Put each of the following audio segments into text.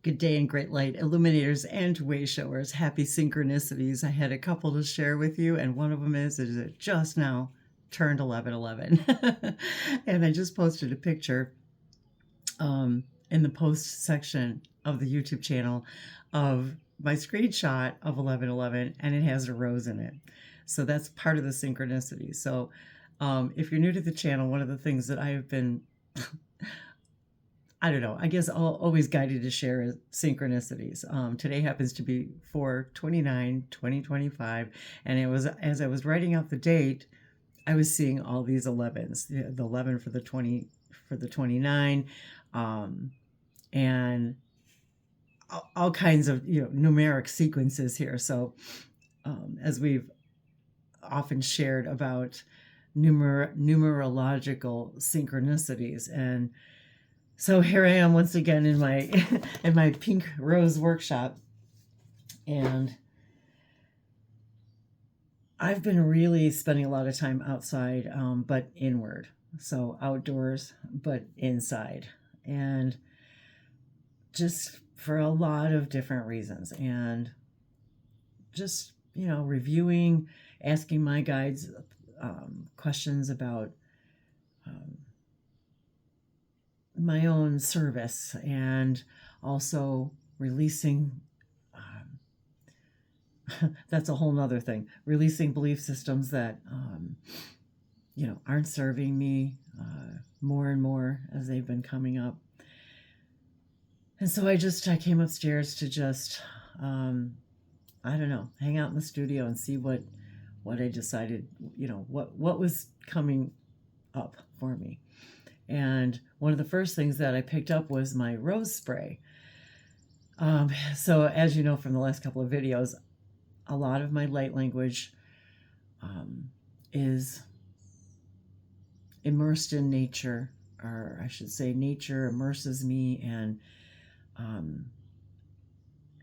Good day and great light, illuminators and way showers. Happy synchronicities. I had a couple to share with you, and one of them is it just now turned 11:11. And I just posted a picture in the post section of the YouTube channel of my screenshot of 11:11, and it has a rose in it. So that's part of the synchronicity. So if you're new to the channel, one of the things that I have been I don't know, I guess always guided to share synchronicities. Today happens to be 4/29/2025, and it was as I was writing out the date, I was seeing all these 11s, the 11 for the 20, for the 29, and all kinds of numeric sequences here. So as we've often shared about numerological synchronicities, and so here I am once again in my in my pink rose workshop, and I've been really spending a lot of time outside, but inward. So outdoors, but inside, and just for a lot of different reasons, and just reviewing, asking my guides questions about my own service, and also releasing that's a whole nother thing, releasing belief systems that aren't serving me more and more as they've been coming up. And so I came upstairs to just I don't know, hang out in the studio and see what I decided, what was coming up for me. And one of the first things that I picked up was my rose spray. So as you know from the last couple of videos, a lot of my light language is immersed in nature, or I should say nature immerses me, and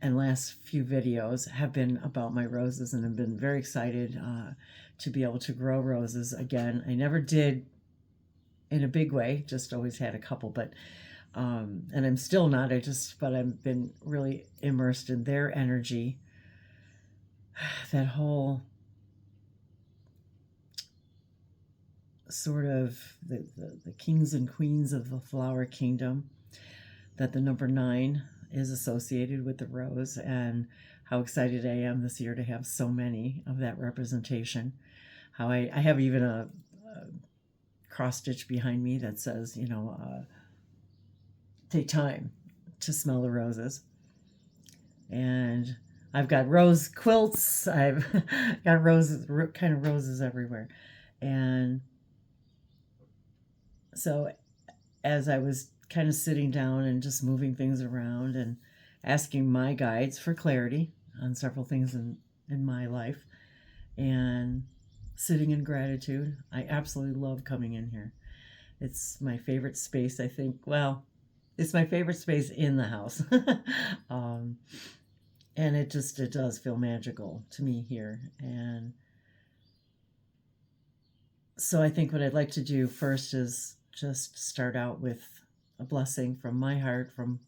last few videos have been about my roses, and I've been very excited to be able to grow roses again. I never did in a big way, just always had a couple, but and I'm still not, but I've been really immersed in their energy, that whole sort of the kings and queens of the flower kingdom, that the number 9 is associated with the rose, and how excited I am this year to have so many of that representation. How I have even a cross stitch behind me that says, take time to smell the roses. And I've got rose quilts. I've got kind of roses everywhere. And so as I was kind of sitting down and just moving things around and asking my guides for clarity on several things in my life, and sitting in gratitude. I absolutely love coming in here. It's my favorite space, I think. Well, it's my favorite space in the house. And it does feel magical to me here. And so I think what I'd like to do first is just start out with a blessing from my heart, from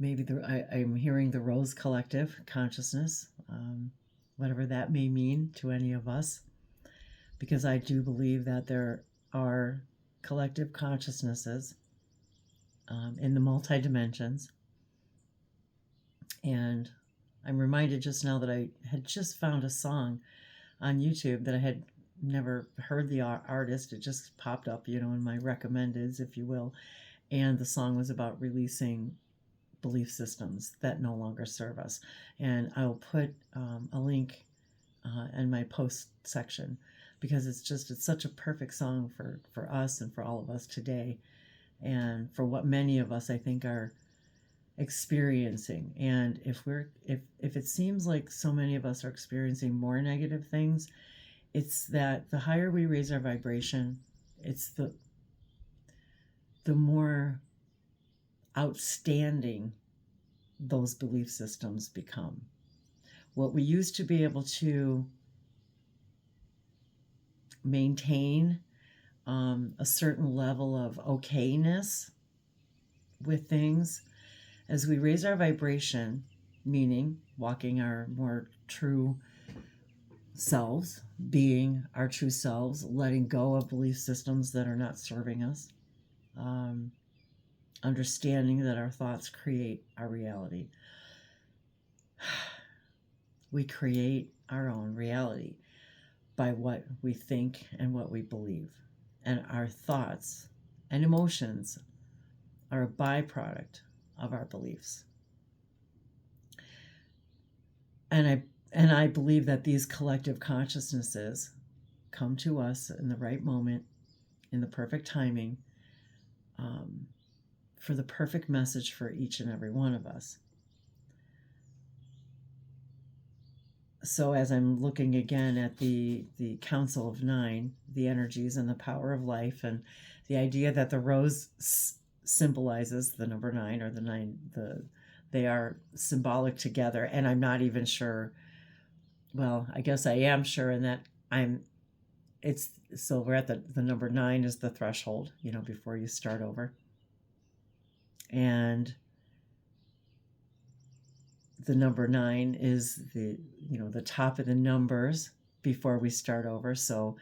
maybe I'm hearing the Rose Collective consciousness, whatever that may mean to any of us, because I do believe that there are collective consciousnesses in the multi-dimensions. And I'm reminded just now that I had just found a song on YouTube that I had never heard the artist. It just popped up, in my recommendeds, if you will. And the song was about releasing belief systems that no longer serve us. And I'll put a link in my post section, because it's such a perfect song for us and for all of us today, and for what many of us, I think, are experiencing. And if it seems like so many of us are experiencing more negative things, it's that the higher we raise our vibration, it's the more outstanding those belief systems become. What we used to be able to maintain a certain level of okayness with things, As we raise our vibration, meaning walking our more true selves, being our true selves, letting go of belief systems that are not serving us, understanding that our thoughts create our reality. We create our own reality by what we think and what we believe. And our thoughts and emotions are a byproduct of our beliefs. And I believe that these collective consciousnesses come to us in the right moment, in the perfect timing, for the perfect message for each and every one of us. So as I'm looking again at the Council of Nine, the energies and the power of life, and the idea that the rose symbolizes the number 9, or the 9, they are symbolic together. And I'm not even sure, well, I guess I am sure in that so we're at the number 9 is the threshold, before you start over. And the number 9 is the top of the numbers before we start over. So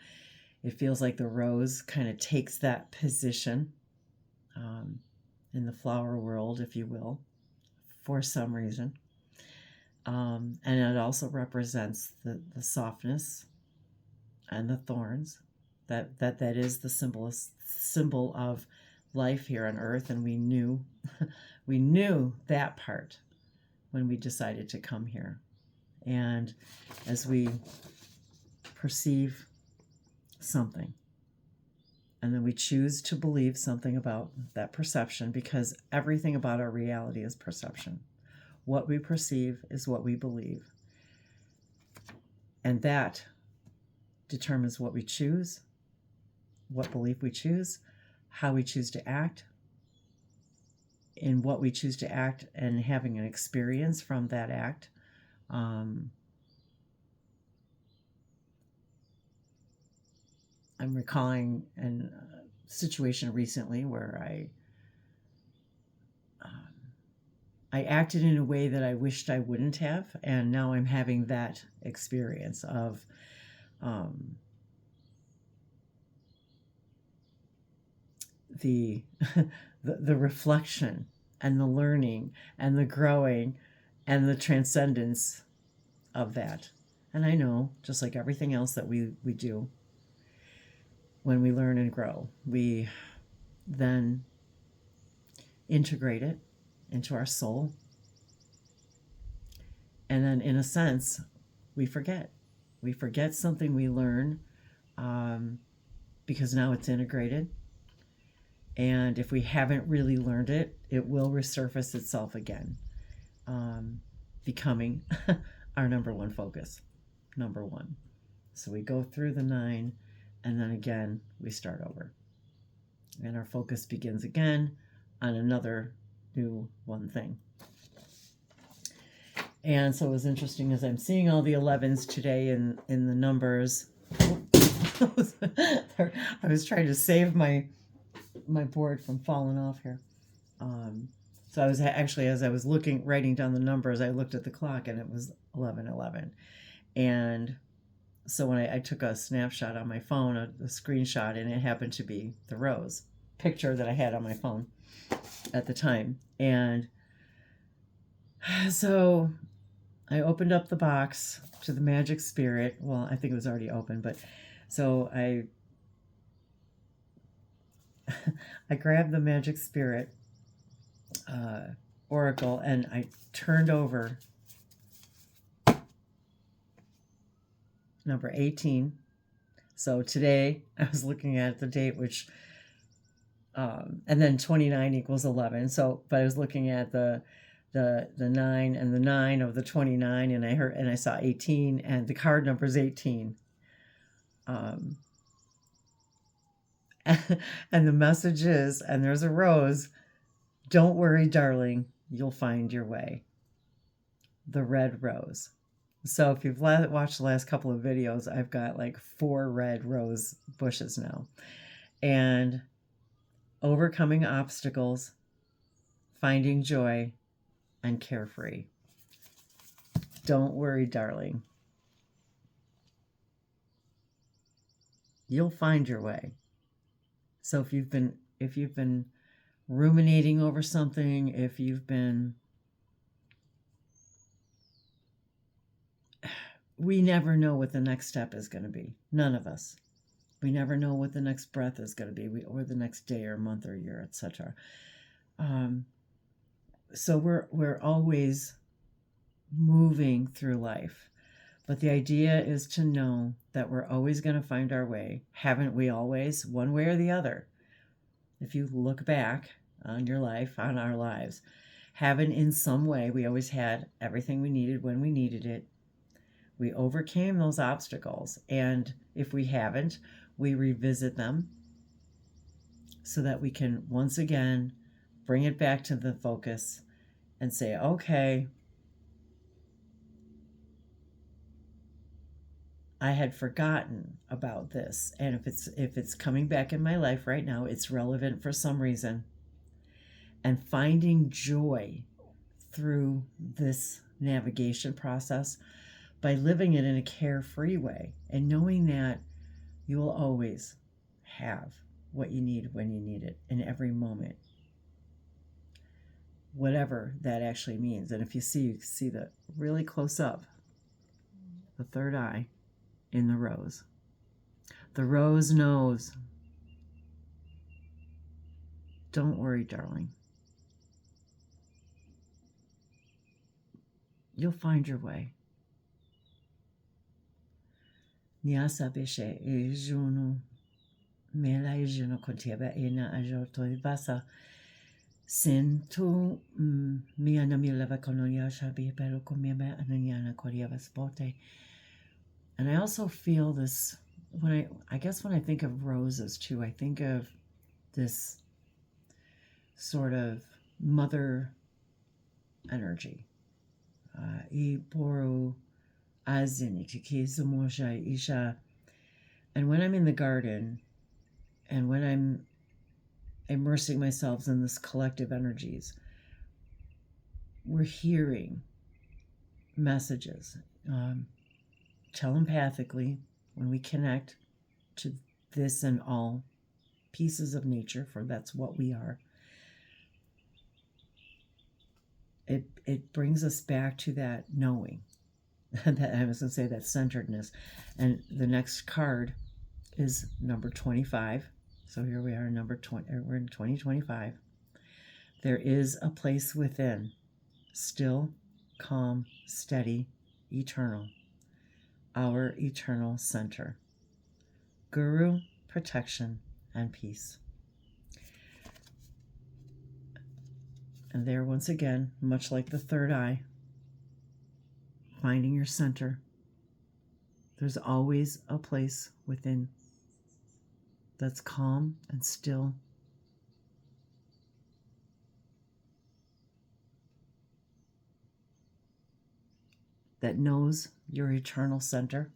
it feels like the rose kind of takes that position in the flower world, if you will, for some reason. And it also represents the softness and the thorns. That is the symbol of life here on earth. And we knew that part when we decided to come here. And as we perceive something, and then we choose to believe something about that perception, because everything about our reality is perception. What we perceive is what we believe. And that determines what we choose, what belief we choose, how we choose to act, in what we choose to act, and having an experience from that act. I'm recalling a situation recently where I acted in a way that I wished I wouldn't have, and now I'm having that experience of the reflection and the learning and the growing and the transcendence of that. And I know, just like everything else that we do, when we learn and grow, we then integrate it into our soul. And then, in a sense, we forget. We forget something we learn because now it's integrated. And if we haven't really learned it, it will resurface itself again, becoming our number one focus, number 1. So we go through the 9, and then again, we start over. And our focus begins again on another new one thing. And so it was interesting as I'm seeing all the 11s today in the numbers. I was trying to save my board from falling off here. So I was actually, as I was writing down the numbers, I looked at the clock and it was 11:11. And so when I took a snapshot on my phone, a screenshot, and it happened to be the rose picture that I had on my phone at the time. And so I opened up the box to the magic spirit. Well, I think it was already open, but so I grabbed the magic spirit oracle, and I turned over number 18. So today I was looking at the date, which and then 29 equals 11. So, but I was looking at the 9 and the 9 of the 29, and I saw 18, and the card number is 18. And the message is, and there's a rose, don't worry, darling, you'll find your way. The red rose. So if you've watched the last couple of videos, I've got like 4 red rose bushes now. And overcoming obstacles, finding joy, and carefree. Don't worry, darling. You'll find your way. So if you've been ruminating over something, if you've been, we never know what the next step is going to be. None of us. We never know what the next breath is going to be, or the next day or month or year, etc. So we're always moving through life. But the idea is to know that we're always going to find our way. Haven't we always? One way or the other. If you look back on your life, on our lives, haven't in some way, we always had everything we needed when we needed it. We overcame those obstacles. And if we haven't, we revisit them so that we can once again bring it back to the focus and say, okay, I had forgotten about this. And if it's coming back in my life right now, it's relevant for some reason. And finding joy through this navigation process by living it in a carefree way and knowing that you will always have what you need when you need it in every moment, whatever that actually means. And if you see the really close up, the third eye in the rose. The rose knows. Don't worry, darling. You'll find your way. Niasa beshe e juno mela e juno kontiaba ena ajoto ibasa sin tu miana mileva kononia shabi pero komiaba ananiana koriava spote. And I also feel this when I guess when I think of roses too, I think of this sort of mother energy. Iboru azini tikizumosha isha. And when I'm in the garden and when I'm immersing myself in this collective energies, we're hearing messages telepathically when we connect to this and all pieces of nature, for that's what we are. It brings us back to that knowing. That I was going to say that centeredness. And the next card is number 25. So here we are, number 20. We're in 2025. There is a place within, still, calm, steady, eternal. Our eternal center. Guru, protection, and peace. And there, once again, much like the third eye, finding your center. There's always a place within that's calm and still. That knows your eternal center.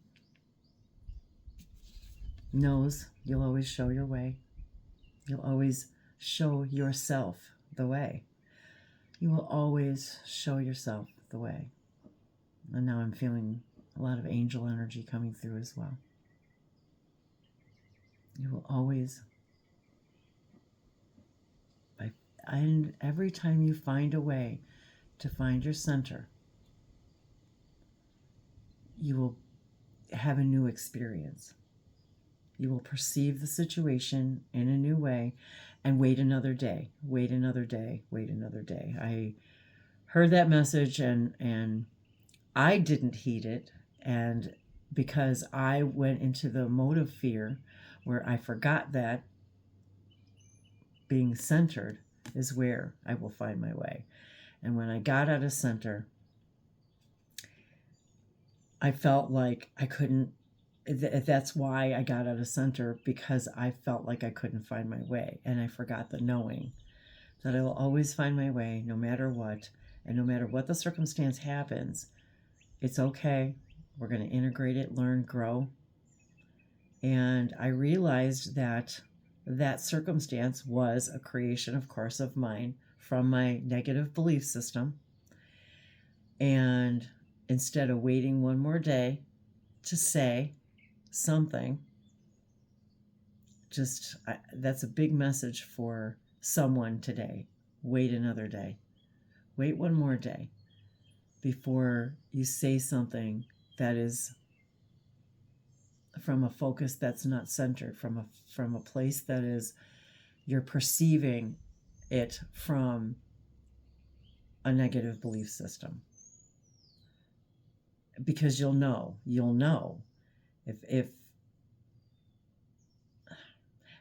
Knows you'll always show your way. You'll always show yourself the way. You will always show yourself the way. And now I'm feeling a lot of angel energy coming through as well. You will always, and every time you find a way to find your center, you will have a new experience. You will perceive the situation in a new way and wait another day, wait another day, wait another day. I heard that message and I didn't heed it. And because I went into the mode of fear where I forgot that being centered is where I will find my way. And when I got out of center, I felt like I couldn't. That's why I got out of center, because I felt like I couldn't find my way. And I forgot the knowing that I will always find my way no matter what. And no matter what the circumstance happens, it's okay. We're going to integrate it, learn, grow. And I realized that that circumstance was a creation, of course, of mine from my negative belief system. And instead of waiting one more day to say something, that's a big message for someone today. Wait another day. Wait one more day before you say something that is from a focus that's not centered, from a place that is, you're perceiving it from a negative belief system. Because you'll know if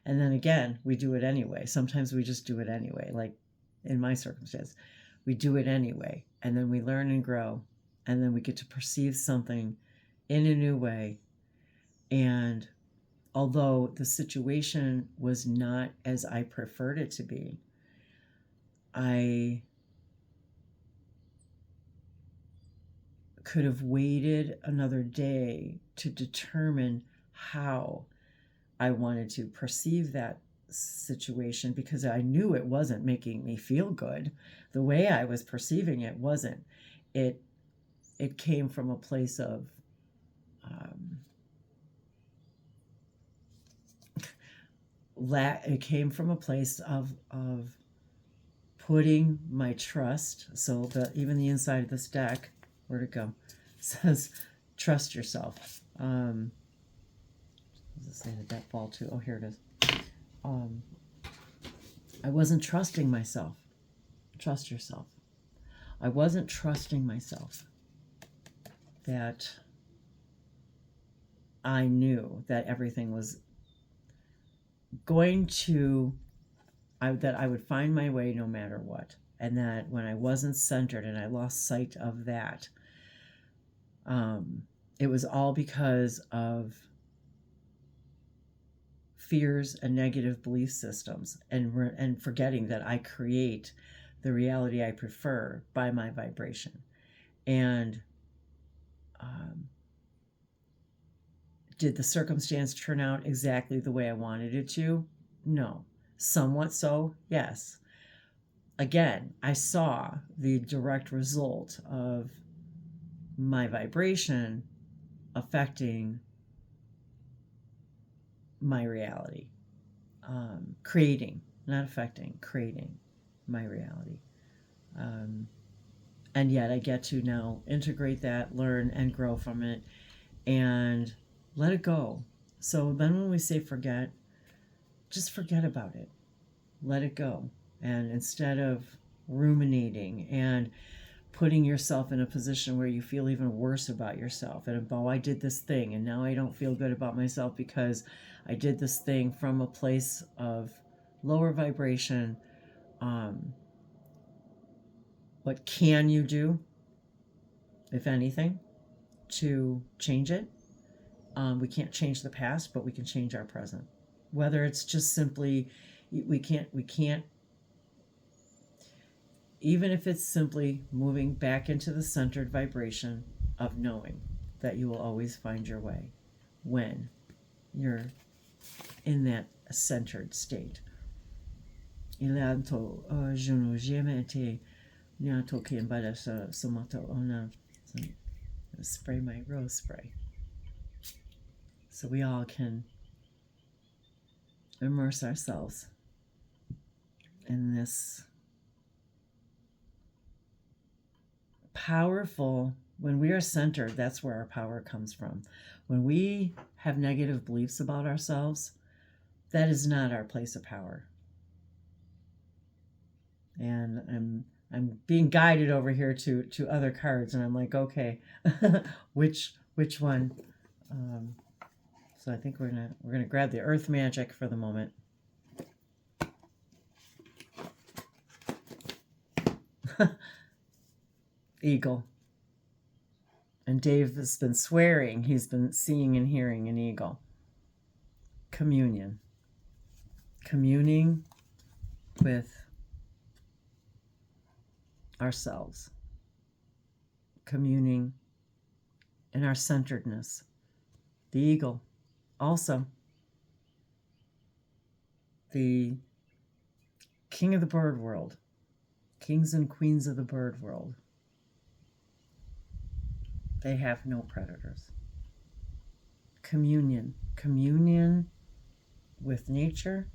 and then again, we do it anyway. Sometimes we just do it anyway. Like in my circumstance, we do it anyway, and then we learn and grow, and then we get to perceive something in a new way. And although the situation was not as I preferred it to be, I could have waited another day to determine how I wanted to perceive that situation, because I knew it wasn't making me feel good. The way I was perceiving it wasn't. It came from a place of it came from a place of putting my trust. So even the inside of this deck, where'd it go? It says trust yourself. Does it say the deck fall too? Oh, here it is. I wasn't trusting myself. Trust yourself. I wasn't trusting myself that I knew that everything was going to, that I would find my way no matter what. And that when I wasn't centered and I lost sight of that, it was all because of fears and negative belief systems, and forgetting that I create the reality I prefer by my vibration. And did the circumstance turn out exactly the way I wanted it to? No. Somewhat so, yes. Again, I saw the direct result of my vibration affecting my reality. Creating, not affecting, creating my reality. And yet I get to now integrate that, learn and grow from it, and let it go. So then when we say forget, just forget about it. Let it go. And instead of ruminating and putting yourself in a position where you feel even worse about yourself, and oh, I did this thing and now I don't feel good about myself because I did this thing from a place of lower vibration. What can you do, if anything, to change it? We can't change the past, but we can change our present. Whether it's just simply, we can't, even if it's simply moving back into the centered vibration of knowing that you will always find your way when you're in that centered state. Ilanto juno jemete nyato kimbada somato ona. Spray my rose spray, so we all can immerse ourselves in this powerful, when we are centered, that's where our power comes from. When we have negative beliefs about ourselves, that is not our place of power. And I'm being guided over here to other cards, and I'm like, okay, which one? So I think we're gonna grab the Earth Magic for the moment. Eagle. And Dave has been swearing he's been seeing and hearing an eagle. Communion. Communing with ourselves. Communing in our centeredness. The eagle. Also, the king of the bird world. Kings and queens of the bird world. They have no predators. Communion. Communion with nature.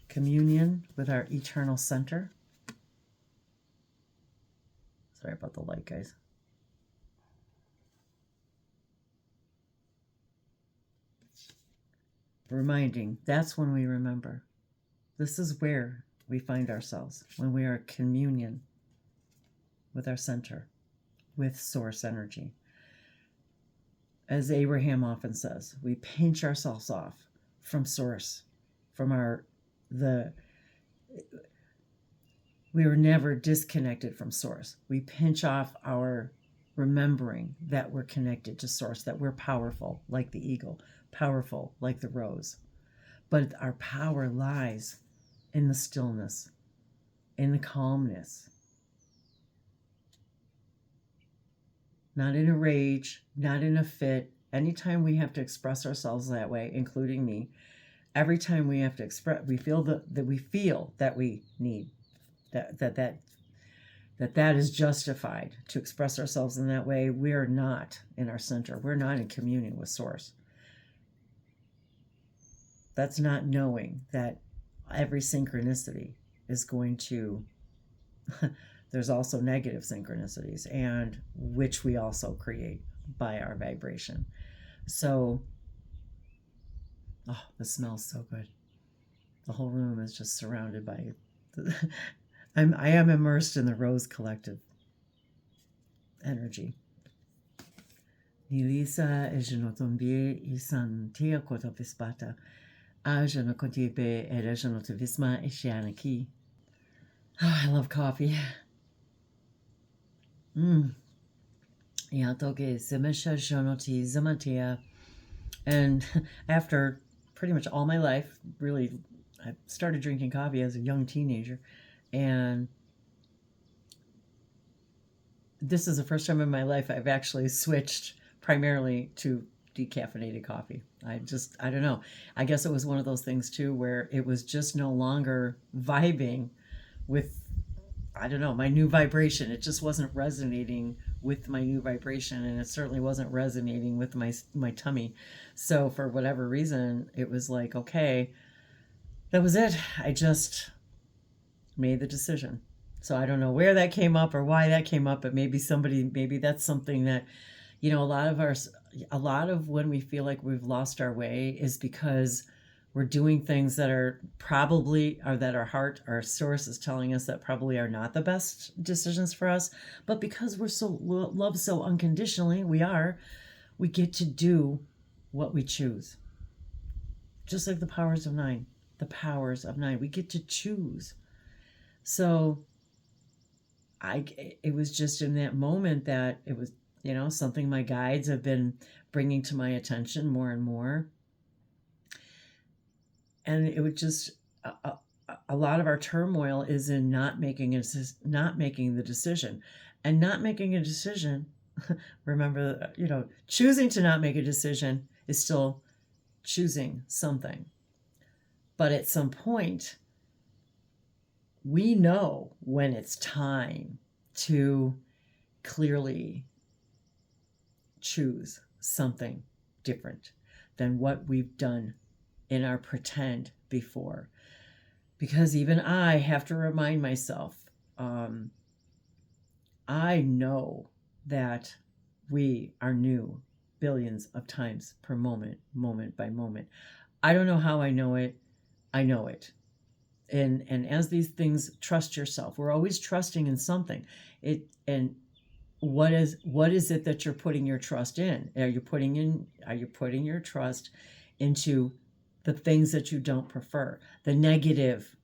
Communion with our eternal center. Sorry about the light, guys. Reminding, that's when we remember. This is where we find ourselves, when we are in communion with our center, with source energy. As Abraham often says, we pinch ourselves off from source, from we were never disconnected from source. We pinch off our remembering that we're connected to source, that we're powerful like the eagle, powerful like the rose. But our power lies in the stillness, in the calmness. Not in a rage, not in a fit. Anytime we have to express ourselves that way, including me, every time we have to express, we feel that we need that is justified to express ourselves in that way. We're not in our center. We're not in communion with source. That's not knowing that every synchronicity is going to there's also negative synchronicities, and which we also create by our vibration. So, oh, the smells so good. The whole room is just surrounded by I am immersed in the Rose Collective energy. Nilisa ejenotombie isan tia kotopispata. Ajenokotibe erejenotovisma ishianaki. Oh, I love coffee. And after pretty much all my life, really, I started drinking coffee as a young teenager. And this is the first time in my life I've actually switched primarily to decaffeinated coffee. I don't know. I guess it was one of those things too, where it was just no longer vibing with, I don't know, my new vibration. It just wasn't resonating with my new vibration, and it certainly wasn't resonating with my tummy. So for whatever reason, it was like, okay, that was it. I just made the decision. So I don't know where that came up or why that came up, but maybe that's something that, a lot of when we feel like we've lost our way is because we're doing things that are that our heart, our source is telling us that probably are not the best decisions for us. But because we're so loved so unconditionally, we get to do what we choose. Just like the powers of nine, we get to choose. So it was just in that moment that it was, something my guides have been bringing to my attention more and more. And it would just, a lot of our turmoil is in not making the decision. And not making a decision, remember, choosing to not make a decision is still choosing something. But at some point, we know when it's time to clearly choose something different than what we've done in our pretend before. Because even I have to remind myself, I know that we are new billions of times per moment by moment. I don't know how I know it. I know it. And as these things, trust yourself. We're always trusting in something. And what is it that you're putting your trust in? Are you putting your trust into the things that you don't prefer, the negative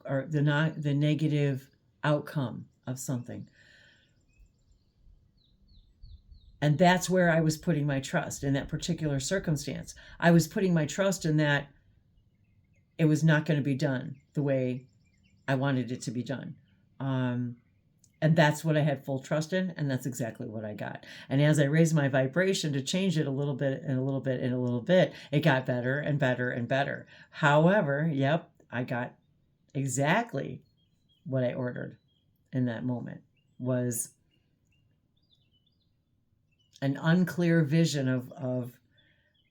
or the negative outcome of something? And that's where I was putting my trust in that particular circumstance. I was putting my trust in that it was not going to be done the way I wanted it to be done. And that's what I had full trust in, and that's exactly what I got. And as I raised my vibration to change it a little bit and a little bit and a little bit, it got better and better and better. However, yep, I got exactly what I ordered in that moment was an unclear vision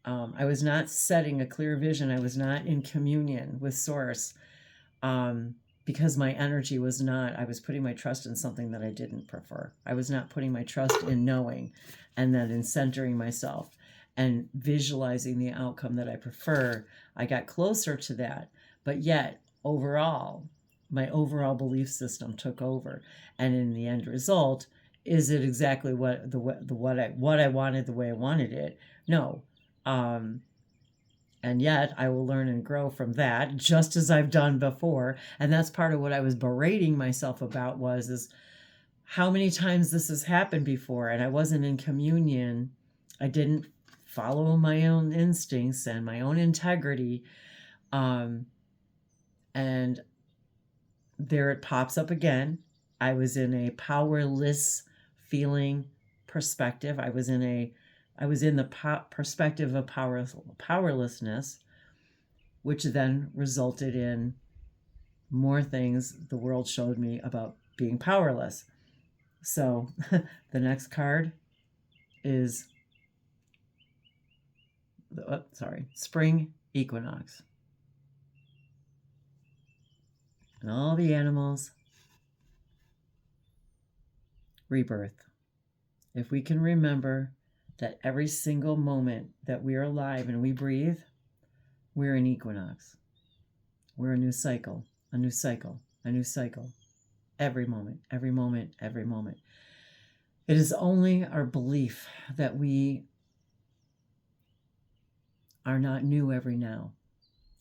I was not setting a clear vision. I was not in communion with Source, because my energy was not, I was putting my trust in something that I didn't prefer. I was not putting my trust in knowing, and then in centering myself and visualizing the outcome that I prefer. I got closer to that, but yet overall, my overall belief system took over. And in the end result, is it exactly what I wanted, the way I wanted it? No. And yet I will learn and grow from that, just as I've done before. And that's part of what I was berating myself about, is how many times this has happened before, and I wasn't in communion. I didn't follow my own instincts and my own integrity. And there it pops up again. I was in a powerless feeling perspective. I was in the perspective of powerlessness, which then resulted in more things the world showed me about being powerless. So the next card is, spring equinox. And all the animals, rebirth. If we can remember that every single moment that we are alive and we breathe, we're an equinox. We're a new cycle, a new cycle, a new cycle. Every moment, every moment, every moment. It is only our belief that we are not new every now.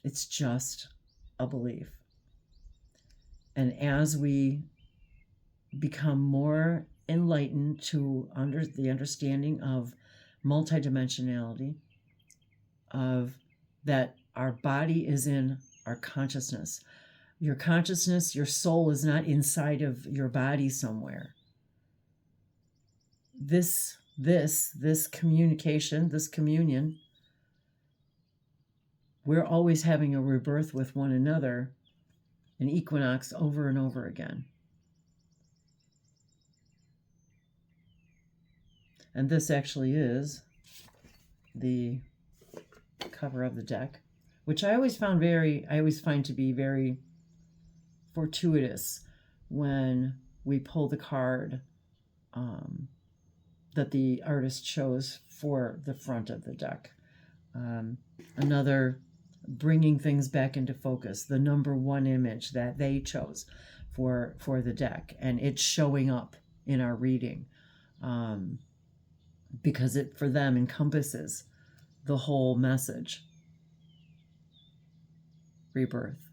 It's just a belief. And as we become more enlightened to the understanding of multidimensionality, of that our body is in our consciousness. Your consciousness, your soul is not inside of your body somewhere. This communication, this communion, we're always having a rebirth with one another, an equinox over and over again. And this actually is the cover of the deck, which I always find to be very fortuitous when we pull the card that the artist chose for the front of the deck. Another bringing things back into focus, the number one image that they chose for the deck, and it's showing up in our reading, because it for them encompasses the whole message. Rebirth.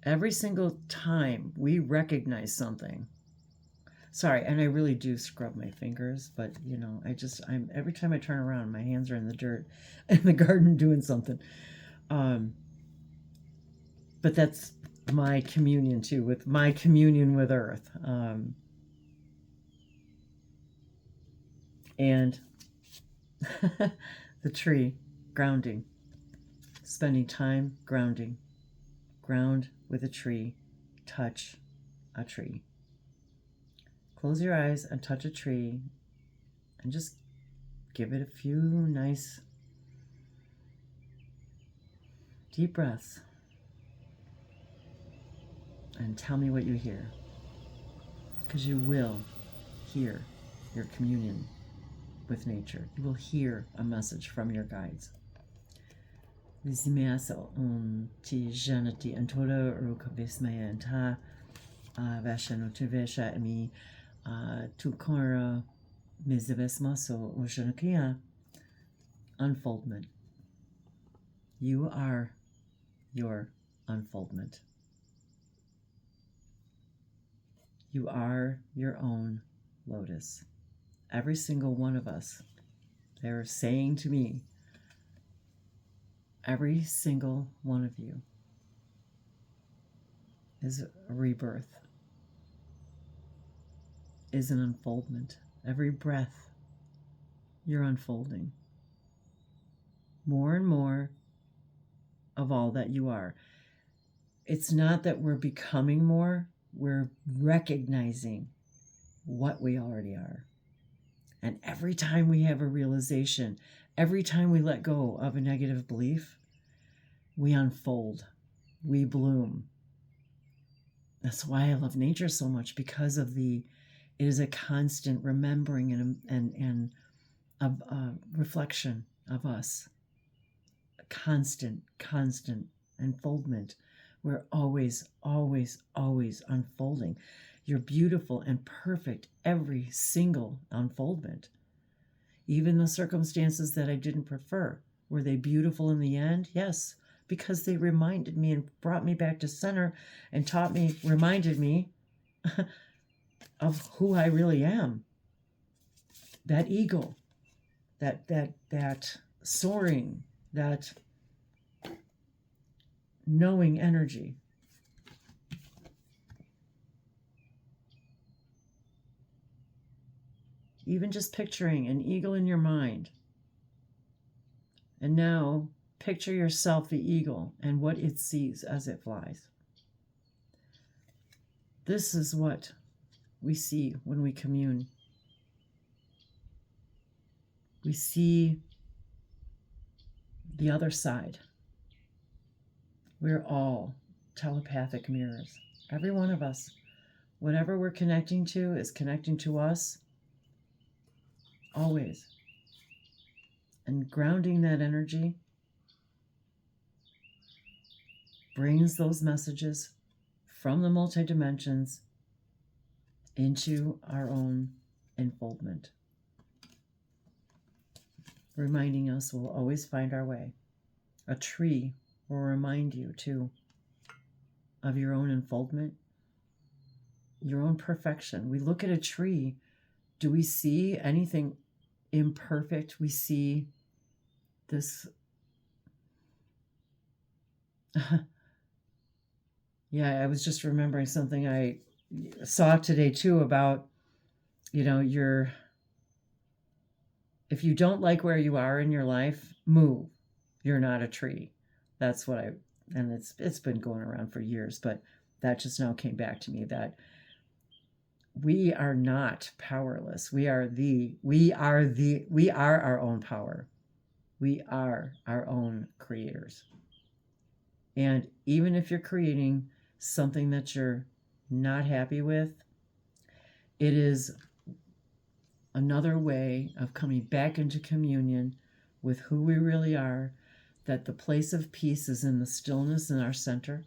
Every single time we recognize something. Sorry, and I really do scrub my fingers, but I'm every time I turn around, my hands are in the dirt in the garden doing something. But that's my communion too, with my communion with Earth. And the tree, grounding, spending time grounding, ground with a tree, touch a tree. Close your eyes and touch a tree and just give it a few nice deep breaths. And tell me what you hear. Because you will hear your communion with nature. You will hear a message from your guides. Zimeaso ti janati antola rukabismaya anta vashano tuvesha mi tukora mizabesmaso oshanakia. Unfoldment. You are your unfoldment. You are your own lotus. Every single one of us, they're saying to me, every single one of you is a rebirth, is an unfoldment. Every breath, you're unfolding more and more of all that you are. It's not that we're becoming more, we're recognizing what we already are. And every time we have a realization, every time we let go of a negative belief, we unfold, we bloom. That's why I love nature so much, because of it is a constant remembering and a reflection of us. A constant unfoldment. We're always unfolding. You're beautiful and perfect every single unfoldment. Even the circumstances that I didn't prefer, were they beautiful in the end? Yes, because they reminded me and brought me back to center and reminded me of who I really am. That ego, that soaring, that knowing energy. Even just picturing an eagle in your mind. And now picture yourself the eagle and what it sees as it flies. This is what we see when we commune. We see the other side. We're all telepathic mirrors. Every one of us. Whatever we're connecting to is connecting to us always. And grounding that energy brings those messages from the multidimensions into our own unfoldment. Reminding us we'll always find our way. A tree will remind you, too, of your own unfoldment, your own perfection. We look at a tree. Do we see anything imperfect? We see this. Yeah, I was just remembering something I saw today, too, about, if you don't like where you are in your life, move. You're not a tree. That's what and it's been going around for years, but that just now came back to me, that we are not powerless. We are our own power. We are our own creators. And even if you're creating something that you're not happy with, it is another way of coming back into communion with who we really are, that the place of peace is in the stillness in our center,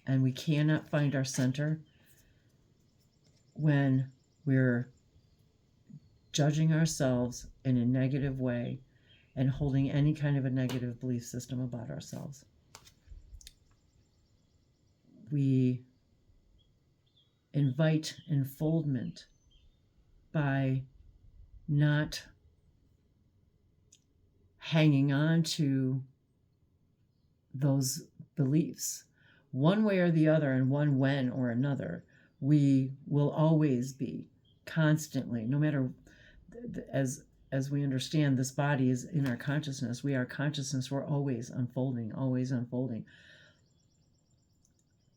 and we cannot find our center when we're judging ourselves in a negative way and holding any kind of a negative belief system about ourselves. We invite unfoldment by not hanging on to those beliefs one way or the other, and one when or another. We will always be constantly, no matter, as we understand, this body is in our consciousness. We are consciousness. We're always unfolding,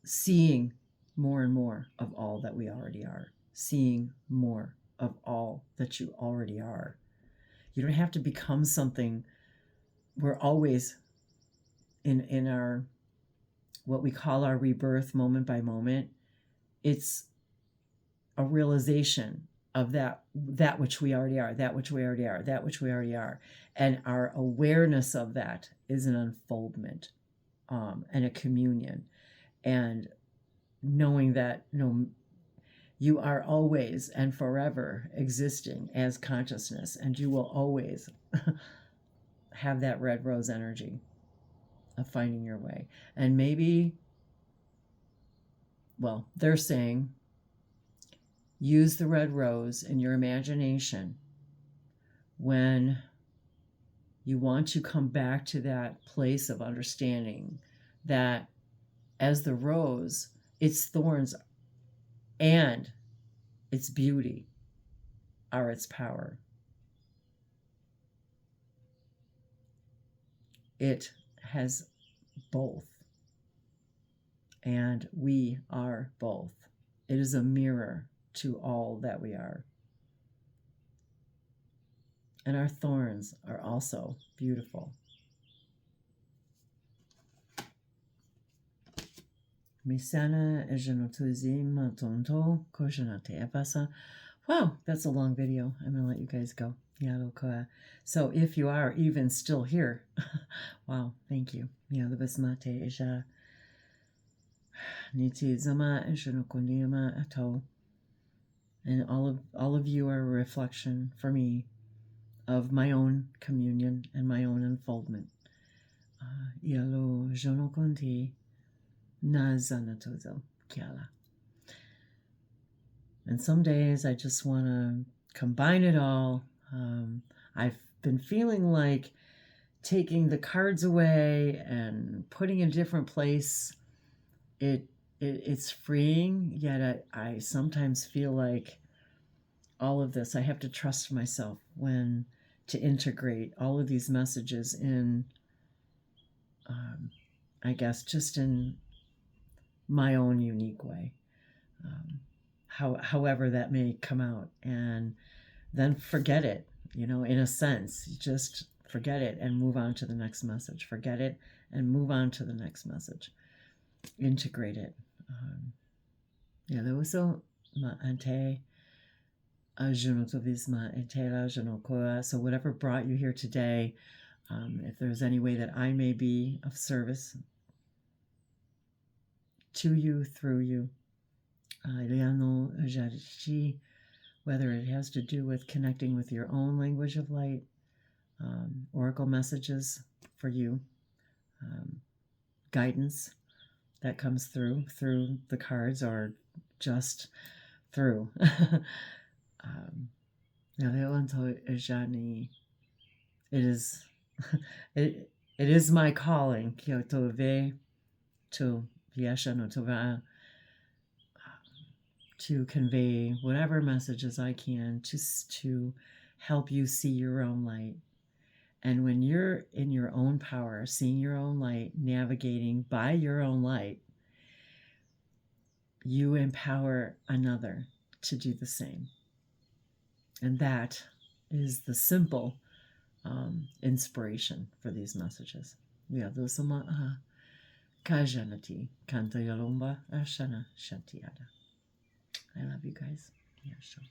seeing more and more of all that we already are, seeing more of all that you already are. You don't have to become something. We're always in our, what we call our rebirth, moment by moment. It's a realization of that which we already are, that which we already are, that which we already are. And our awareness of that is an unfoldment, and a communion. And knowing that you are always and forever existing as consciousness, and you will always have that red rose energy of finding your way. And maybe, well, they're saying, use the red rose in your imagination when you want to come back to that place of understanding that as the rose, its thorns and its beauty are its power. It has both, and we are both. It is a mirror to all that we are. And our thorns are also beautiful. Misana ejenotuzim tonto koshanate abasa. Wow, that's a long video. I'm going to let you guys go. So if you are even still here, wow, thank you. Basmate eja niti zama ejenokundima ato. And all of you are a reflection for me of my own communion and my own unfoldment. Yalo jonokonti nazanatozo kiala. And some days I just want to combine it all. I've been feeling like taking the cards away and putting in a different place. It's freeing, yet I sometimes feel like all of this, I have to trust myself when to integrate all of these messages in, I guess, just in my own unique way. However that may come out, and then forget it, in a sense. You just forget it and move on to the next message. Forget it and move on to the next message. Integrate it. There was so ante so whatever brought you here today, if there's any way that I may be of service to you, through you, whether it has to do with connecting with your own language of light, oracle messages for you, guidance that comes through the cards, or just through. It is my calling to convey whatever messages I can to help you see your own light. And when you're in your own power, seeing your own light, navigating by your own light, you empower another to do the same. And that is the simple inspiration for these messages. Kajanati Kanta Yalomba Ashana Shantiada. I love you guys. Yeah, sure.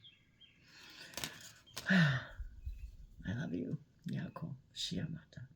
I love you. Yako Shiamata.